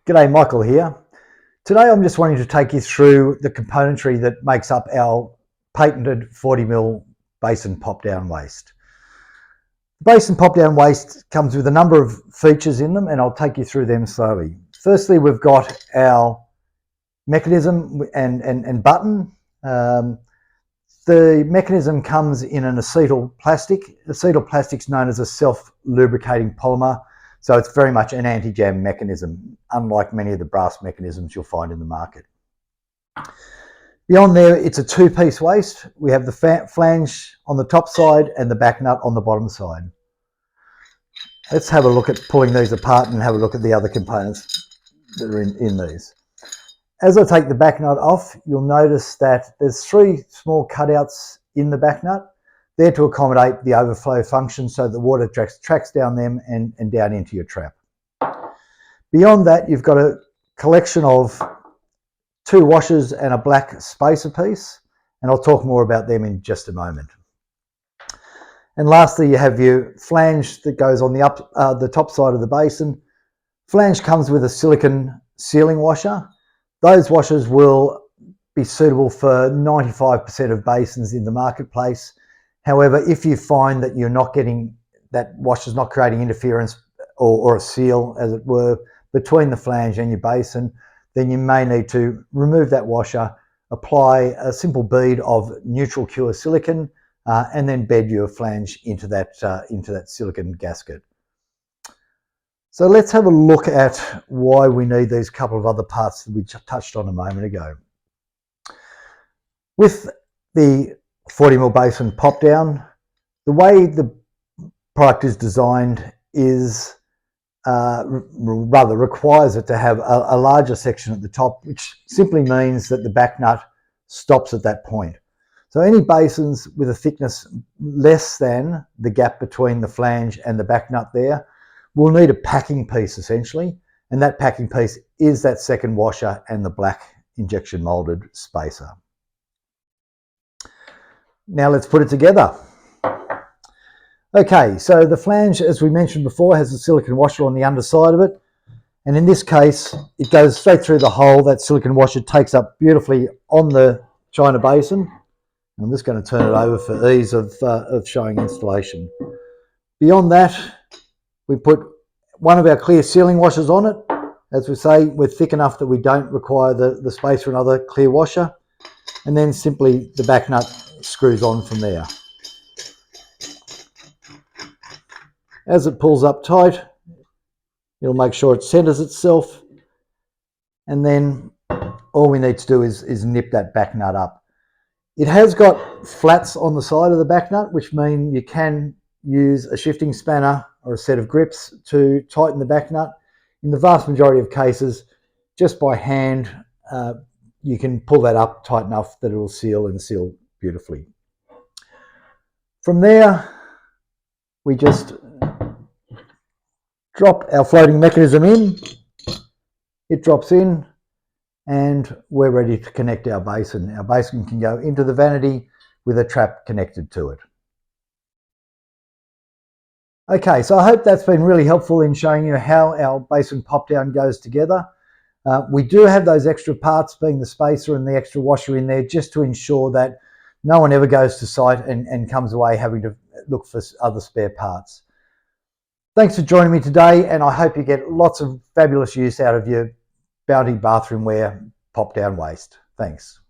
G'day, Michael here. Today I'm just wanting to take you through the componentry that makes up our patented 40mm basin pop-down waist. The basin pop-down waist comes with a number of features in them, and I'll take you through them slowly. Firstly, we've got our mechanism and button. The mechanism comes in an acetyl plastic. Acetyl plastic's known as a self-lubricating polymer, so it's very much an anti-jam mechanism, unlike many of the brass mechanisms you'll find in the market. Beyond there, it's a two-piece waist. We have the flange on the top side and the back nut on the bottom side. Let's have a look at pulling these apart and have a look at the other components that are in these. As I take the back nut off, you'll notice that there's three small cutouts in the back nut. They're to accommodate the overflow function so the water tracks down them and down into your trap. Beyond that, you've got a collection of two washers and a black spacer piece, and I'll talk more about them in just a moment. And lastly, you have your flange that goes on the top side of the basin. Flange comes with a silicone sealing washer. Those washers will be suitable for 95% of basins in the marketplace. However, if you find that you're not getting, that washer's not creating interference or a seal, as it were, between the flange and your basin, then you may need to remove that washer, apply a simple bead of neutral cure silicone, and then bed your flange into that silicone gasket. So let's have a look at why we need these couple of other parts that we touched on a moment ago. With the 40mm basin pop down, the way the product is designed is rather requires it to have a larger section at the top, which simply means that the back nut stops at that point. So any basins with a thickness less than the gap between the flange and the back nut there will need a packing piece essentially, and that packing piece is that second washer and the black injection molded spacer. Now let's put it together. Okay, so the flange, as we mentioned before, has a silicone washer on the underside of it, and in this case it goes straight through the hole. That silicone washer takes up beautifully on the china basin. I'm just going to turn it over for ease of showing installation. Beyond that, we put one of our clear sealing washers on it. As we say, we're thick enough that we don't require the space for another clear washer. And then simply the back nut screws on from there. As it pulls up tight, it'll make sure it centers itself. And then all we need to do is nip that back nut up. It has got flats on the side of the back nut, which mean you can use a shifting spanner or a set of grips to tighten the back nut. In the vast majority of cases, just by hand, you can pull that up tight enough that it will seal and seal beautifully. From there, we just drop our floating mechanism in. It drops in, and we're ready to connect our basin. Our basin can go into the vanity with a trap connected to it. Okay, so I hope that's been really helpful in showing you how our basin pop down goes together. We do have those extra parts, being the spacer and the extra washer in there, just to ensure that no one ever goes to site and comes away having to look for other spare parts. Thanks for joining me today, and I hope you get lots of fabulous use out of your Bounty bathroom wear pop down waist. Thanks.